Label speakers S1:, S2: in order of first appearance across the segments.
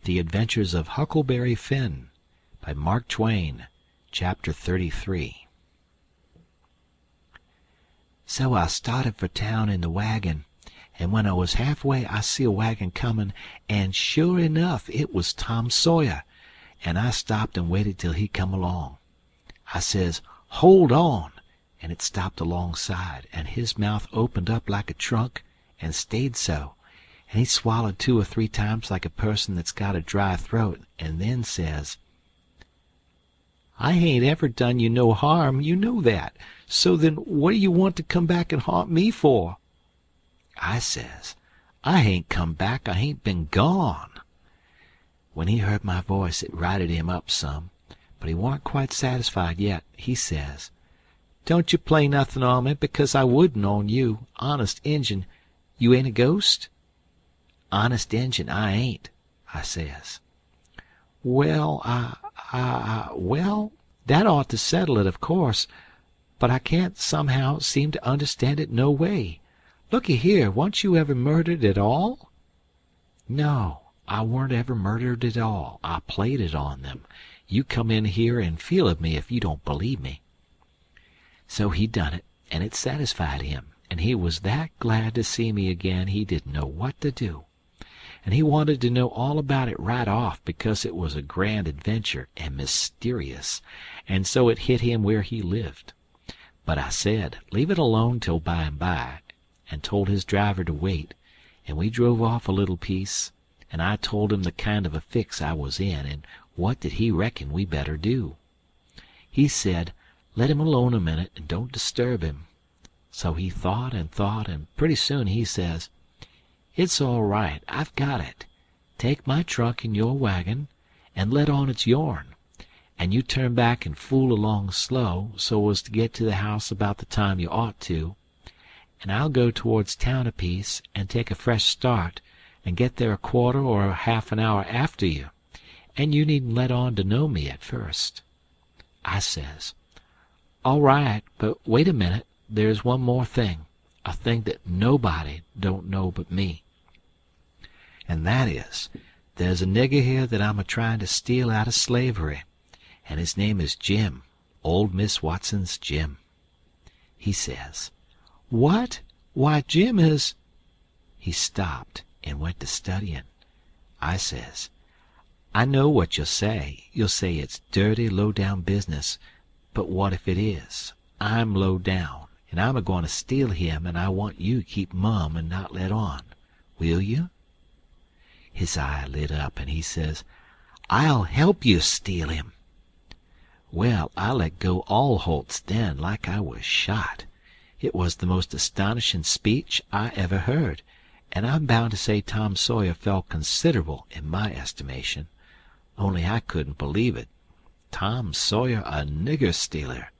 S1: The Adventures of Huckleberry Finn by Mark Twain, Chapter 33. So I started for town in the wagon, and when I was halfway I see a wagon coming, and sure enough it was Tom Sawyer, and I stopped and waited till he come along. I says, "Hold on," and it stopped alongside, and his mouth opened up like a trunk, and stayed so, and he swallowed 2 or 3 times like a person that's got a dry throat, and then says, "I hain't ever done you no harm, you know that, so then what do you want to come back and haunt me for?" I says, "I hain't come back, I hain't been gone." When he heard my voice it righted him up some, but he warn't quite satisfied yet. He says, "Don't you play nothin' on me, because I wouldn't on you. Honest Injun, you ain't a ghost?" "Honest Injun, I ain't," I says. "Well, well, that ought to settle it, of course, but I can't somehow seem to understand it no way. Looky here, wa'n't you ever murdered at all?" "No, I weren't ever murdered at all. I played it on them. You come in here and feel of me if you don't believe me." So he done it, and it satisfied him, and he was that glad to see me again he didn't know what to do. And he wanted to know all about it right off, because it was a grand adventure and mysterious, and so it hit him where he lived. But I said, leave it alone till by and by, and told his driver to wait, and we drove off a little piece, and I told him the kind of a fix I was in, and what did he reckon we better do. He said, let him alone a minute and don't disturb him. So he thought, and pretty soon he says, "It's all right, I've got it. Take my trunk in your wagon, and let on it's yourn, and you turn back and fool along slow, so as to get to the house about the time you ought to, and I'll go towards town a piece and take a fresh start, and get there a quarter or a half an hour after you, and you needn't let on to know me at first." I says, "All right, but wait a minute, there's one more thing, a thing that nobody don't know but me. And that is, there's a nigger here that I'm a-trying to steal out of slavery, and his name is Jim, old Miss Watson's Jim." He says, "What? Why, Jim is—" He stopped and went to studying. I says, "I know what you'll say. You'll say it's dirty, low-down business, but what if it is? I'm low down, and I'm a-going to steal him, and I want you to keep mum and not let on. Will you?" His eye lit up, and he says, "I'll help you steal him." Well, I let go all holts then, like I was shot. It was the most astonishing speech I ever heard, and I'm bound to say Tom Sawyer fell considerable in my estimation, only I couldn't believe it. Tom Sawyer a nigger stealer!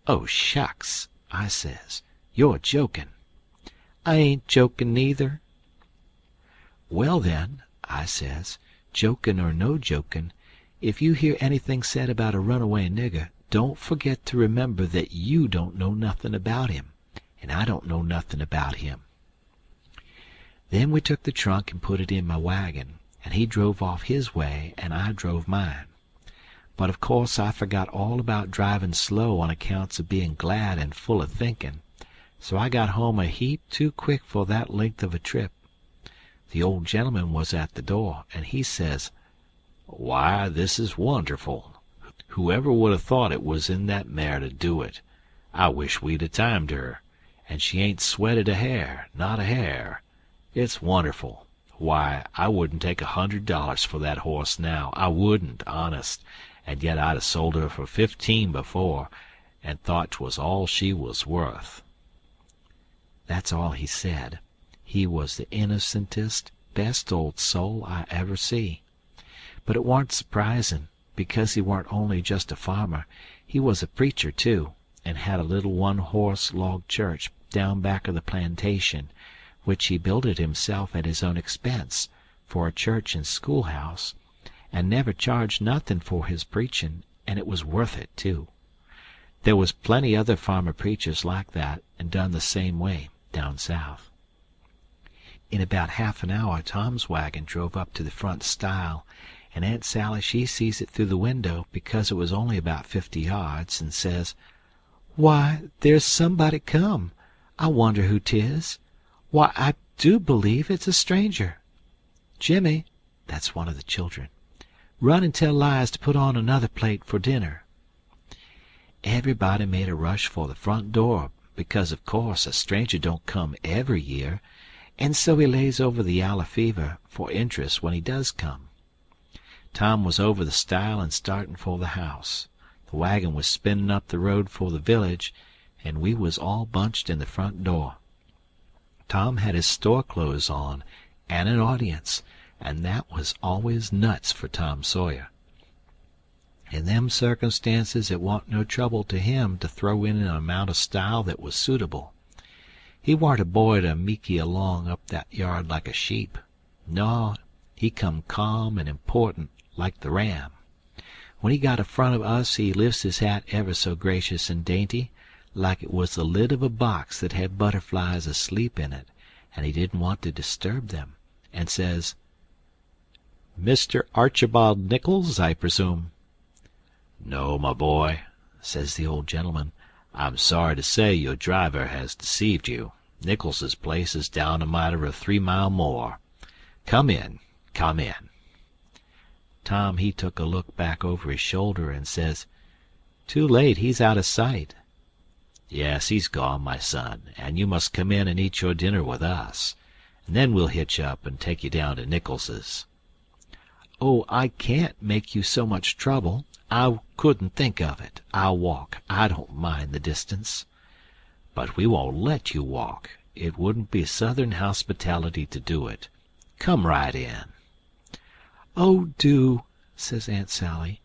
S1: "Oh, shucks," I says, "you're joking." "I ain't joking neither." "Well, then," I says, "jokin' or no jokin', if you hear anything said about a runaway nigger, don't forget to remember that you don't know nothin' about him, and I don't know nothin' about him." Then we took the trunk and put it in my wagon, and he drove off his way and I drove mine. But of course I forgot all about driving slow on accounts of being glad and full of thinking, so I got home a heap too quick for that length of a trip. The old gentleman was at the door, and he says, "Why, this is wonderful. Whoever would have thought it was in that mare to do it? I wish we'd have timed her, and she ain't sweated a hair, not a hair. It's wonderful. Why, I wouldn't take $100 for that horse now. I wouldn't, honest, and yet I'd have sold her for 15 before, and thought 'twas all she was worth." That's all he said. He was the innocentest, best old soul I ever see. But it warn't surprisin', because he warn't only just a farmer, he was a preacher too, and had a little one-horse log church down back of the plantation, which he builded himself at his own expense, for a church and schoolhouse, and never charged nothin' for his preachin', and it was worth it too. There was plenty other farmer preachers like that, and done the same way, down south. In about half an hour Tom's wagon drove up to the front stile, and Aunt Sally she sees it through the window, because it was only about 50 yards, and says, "Why, there's somebody come. I wonder who 'tis. Why, I do believe it's a stranger. Jimmy," that's one of the children, "run and tell Lize to put on another plate for dinner." Everybody made a rush for the front door, because of course a stranger don't come every year, and so he lays over the yaller fever for interest when he does come. Tom was over the stile and starting for the house. The wagon was spinning up the road for the village, and we was all bunched in the front door. Tom had his store clothes on, and an audience, and that was always nuts for Tom Sawyer. In them circumstances it warn't no trouble to him to throw in an amount of style that was suitable. He warn't a boy to meeky along up that yard like a sheep. No, he come calm and important like the ram. When he got in front of us he lifts his hat ever so gracious and dainty, like it was the lid of a box that had butterflies asleep in it, and he didn't want to disturb them, and says, "Mr. Archibald Nichols, I presume?" "No, my boy," says the old gentleman. "I'm sorry to say your driver has deceived you. Nichols's place is down a matter of 3 mile more. Come in, come in." Tom he took a look back over his shoulder and says, "Too late, he's out of sight." "Yes, he's gone, my son, and you must come in and eat your dinner with us, and then we'll hitch up and take you down to Nichols's." "Oh, I can't make you so much trouble. I couldn't think of it. I'll walk. I don't mind the distance." "But we won't let you walk. It wouldn't be Southern hospitality to do it. Come right in." "Oh, do," says Aunt Sally.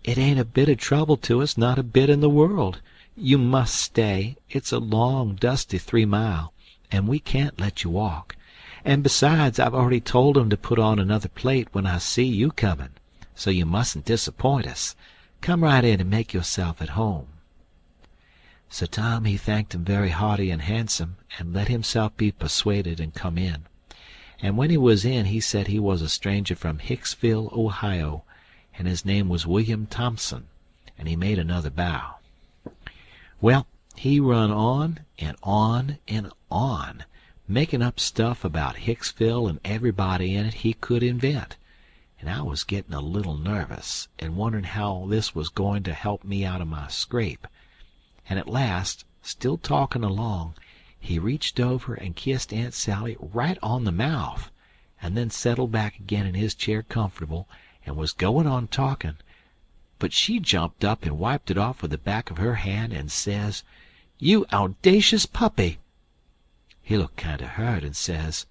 S1: "It ain't a bit of trouble to us, not a bit in the world. You must stay. It's a long, dusty 3 mile, and we can't let you walk. And besides, I've already told 'em to put on another plate when I see you coming, so you mustn't disappoint us. Come right in and make yourself at home." So Tom he thanked him very hearty and handsome, and let himself be persuaded and come in. And when he was in he said he was a stranger from Hicksville, Ohio, and his name was William Thompson, and he made another bow. Well, he run on and on and on, making up stuff about Hicksville and everybody in it he could invent, and I was getting a little nervous and wondering how this was going to help me out of my scrape. And at last, still talking along, he reached over and kissed Aunt Sally right on the mouth, and then settled back again in his chair comfortable, and was going on talking, but she jumped up and wiped it off with the back of her hand and says, "You owdacious puppy!" He looked kind of hurt and says,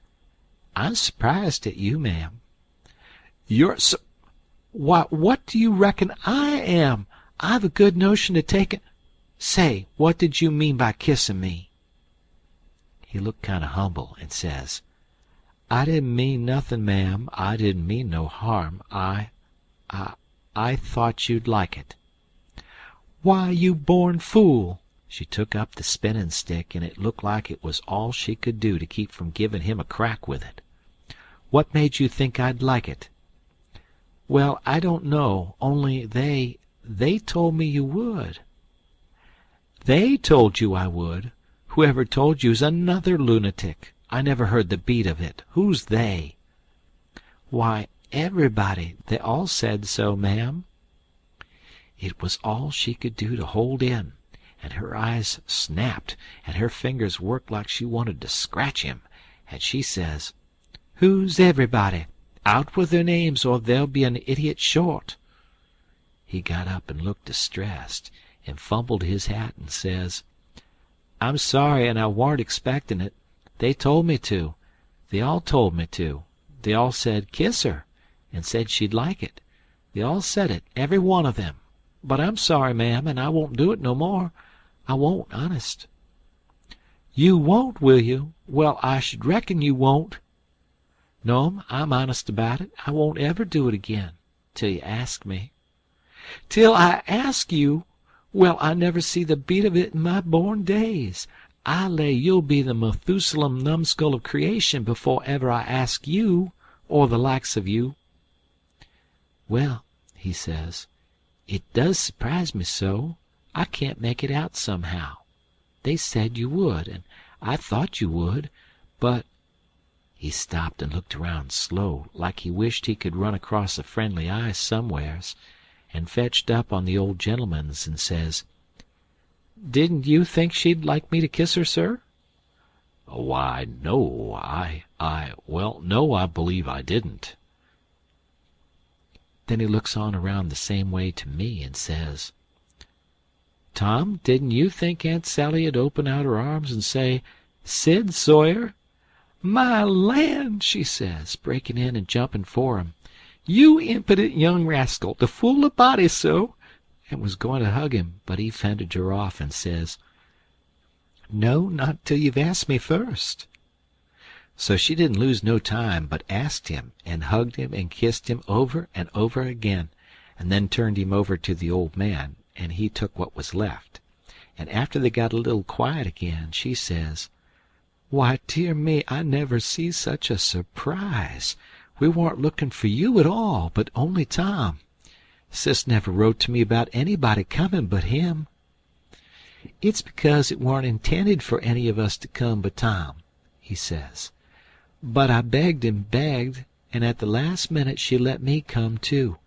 S1: "I'm surprised at you, ma'am." "You're Why, what do you reckon I am? I've a good notion to take it. Say, what did you mean by kissing me?" He looked kind of humble and says, "I didn't mean nothing, ma'am. I didn't mean no harm. I thought you'd like it." "Why, you born fool!" She took up the spinning stick, and it looked like it was all she could do to keep from giving him a crack with it. "What made you think I'd like it?" "Well, I don't know, only they told me you would." "They told you I would? Whoever told you's another lunatic. I never heard the beat of it. Who's they?" "Why, everybody. They all said so, ma'am." It was all she could do to hold in, and her eyes snapped, and her fingers worked like she wanted to scratch him, and she says, "Who's everybody? Out with their names, or there'll be an idiot short." He got up and looked distressed, and fumbled his hat and says, "I'm sorry, and I warn't expecting it. They told me to. They all told me to. They all said kiss her, and said she'd like it. They all said it, every one of them. But I'm sorry, ma'am, and I won't do it no more. I won't, honest." "You won't, will you? Well, I should reckon you won't." "No'm, I'm honest about it. I won't ever do it again, till you ask me." "Till I ask you? Well, I never see the beat of it in my born days. I lay you'll be the Methusalem numbskull of creation before ever I ask you, or the likes of you." "Well," he says, "it does surprise me so. I can't make it out somehow. They said you would, and I thought you would, but—" He stopped and looked around slow, like he wished he could run across a friendly eye somewheres, and fetched up on the old gentleman's and says, "Didn't you think she'd like me to kiss her, sir?" "Why, no, well, no, I believe I didn't." Then he looks on around the same way to me and says, "Tom, didn't you think Aunt Sally'd open out her arms and say, 'Sid Sawyer?'" "My land!" she says, breaking in and jumping for him. "You impudent young rascal, to fool a body so!" and was going to hug him, but he fended her off and says, "No, not till you've asked me first." So she didn't lose no time, but asked him, and hugged him and kissed him over and over again, and then turned him over to the old man, and he took what was left. And after they got a little quiet again, she says, "Why, dear me, I never see such a surprise. We warn't looking for you at all, but only Tom. Sis never wrote to me about anybody coming but him." "It's because it warn't intended for any of us to come but Tom," he says. "But I begged and begged, and at the last minute she let me come too.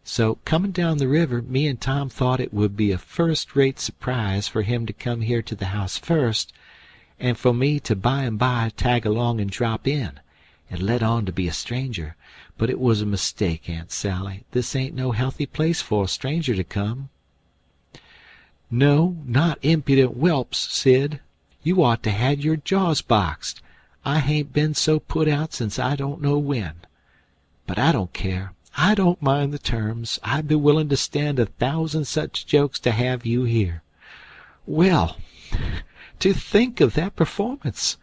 S1: So, coming down the river, me and Tom thought it would be a first-rate surprise for him to come here to the house first, and for me to by and by tag along and drop in, and let on to be a stranger. But it was a mistake, Aunt Sally. This ain't no healthy place for a stranger to come." "No, not impudent whelps, Sid. You ought to had your jaws boxed. I hain't been so put out since I don't know when. But I don't care. I don't mind the terms. I'd be willing to stand 1,000 such jokes to have you here. Well, to think of that performance!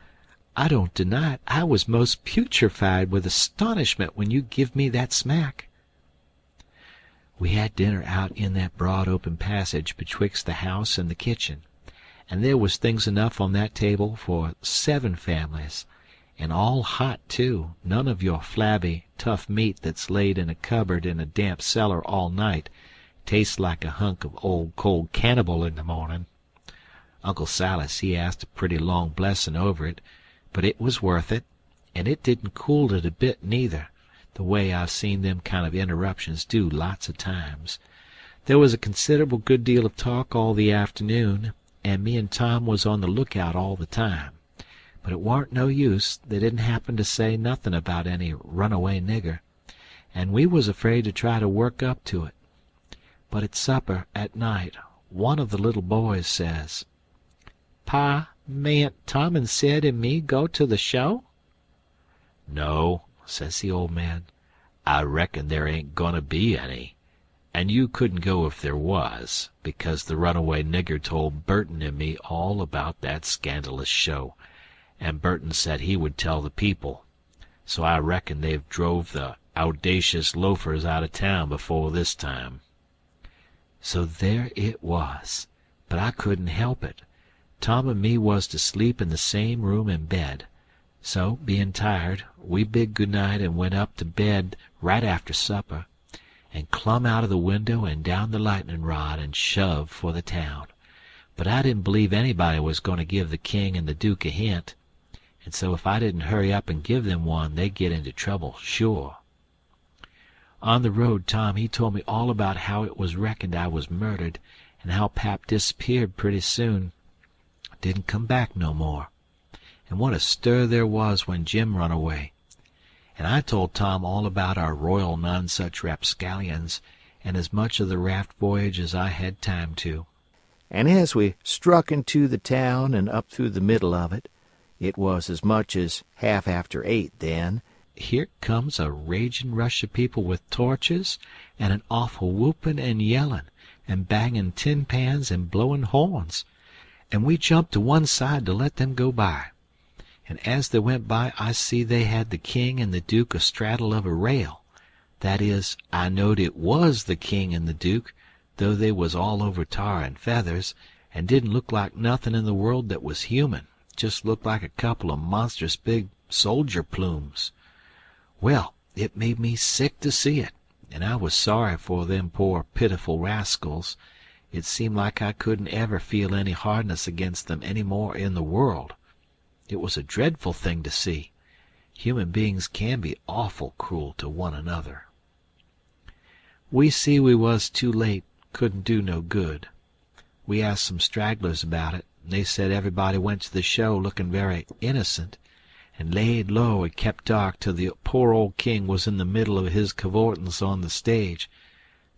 S1: I don't deny it. I was most putrefied with astonishment when you give me that smack." We had dinner out in that broad open passage betwixt the house and the kitchen, and there was things enough on that table for 7 families, and all hot too, none of your flabby, tough meat that's laid in a cupboard in a damp cellar all night tastes like a hunk of old cold cannibal in the morning. Uncle Silas he asked a pretty long blessing over it, but it was worth it, and it didn't cool it a bit neither, the way I've seen them kind of interruptions do lots of times. There was a considerable good deal of talk all the afternoon, and me and Tom was on the lookout all the time. But it warn't no use. They didn't happen to say nothing about any runaway nigger, and we was afraid to try to work up to it. But at supper at night one of the little boys says, "Pa, mayn't Tom and Sid and me go to the show?" "No," says the old man, "I reckon there ain't gonna be any, and you couldn't go if there was, because the runaway nigger told Burton and me all about that scandalous show, and Burton said he would tell the people. So I reckon they've drove the owdacious loafers out of town before this time." So there it was, but I couldn't help it. Tom and me was to sleep in the same room and bed. So, being tired, we bid good night and went up to bed right after supper, and clumb out of the window and down the lightning rod and shoved for the town. But I didn't believe anybody was going to give the king and the duke a hint, and so if I didn't hurry up and give them one, they'd get into trouble, sure. On the road, Tom he told me all about how it was reckoned I was murdered, and how Pap disappeared pretty soon. Didn't come back no more. And what a stir there was when Jim run away. And I told Tom all about our royal none-such rapscallions, and as much of the raft voyage as I had time to. And as we struck into the town and up through the middle of it, it was as much as half after 8 then, here comes a raging rush of people with torches, and an awful whooping and yelling, and banging tin pans and blowing horns, and we jumped to one side to let them go by. And as they went by, I see they had the king and the duke astraddle of a rail. That is, I knowed it was the king and the duke, though they was all over tar and feathers, and didn't look like nothing in the world that was human, just looked like a couple of monstrous big soldier plumes. Well, it made me sick to see it, and I was sorry for them poor pitiful rascals. It seemed like I couldn't ever feel any hardness against them any more in the world. It was a dreadful thing to see. Human beings can be awful cruel to one another. We see we was too late, couldn't do no good. We asked some stragglers about it, and they said everybody went to the show looking very innocent, and laid low and kept dark till the poor old king was in the middle of his cavortings on the stage.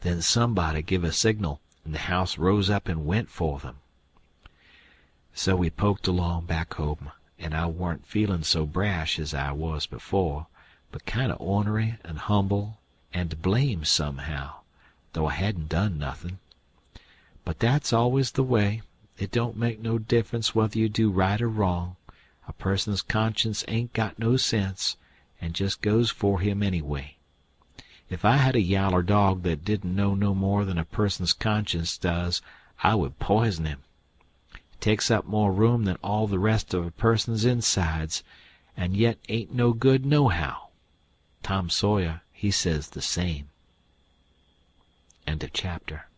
S1: Then somebody give a signal, and the house rose up and went for them. So we poked along back home, and I warn't feeling so brash as I was before, but kind of ornery and humble and to blame somehow, though I hadn't done nothing. But that's always the way. It don't make no difference whether you do right or wrong. A person's conscience ain't got no sense, and just goes for him anyway. If I had a yaller dog that didn't know no more than a person's conscience does, I would poison him. It takes up more room than all the rest of a person's insides, and yet ain't no good nohow. Tom Sawyer, he says the same. End of chapter.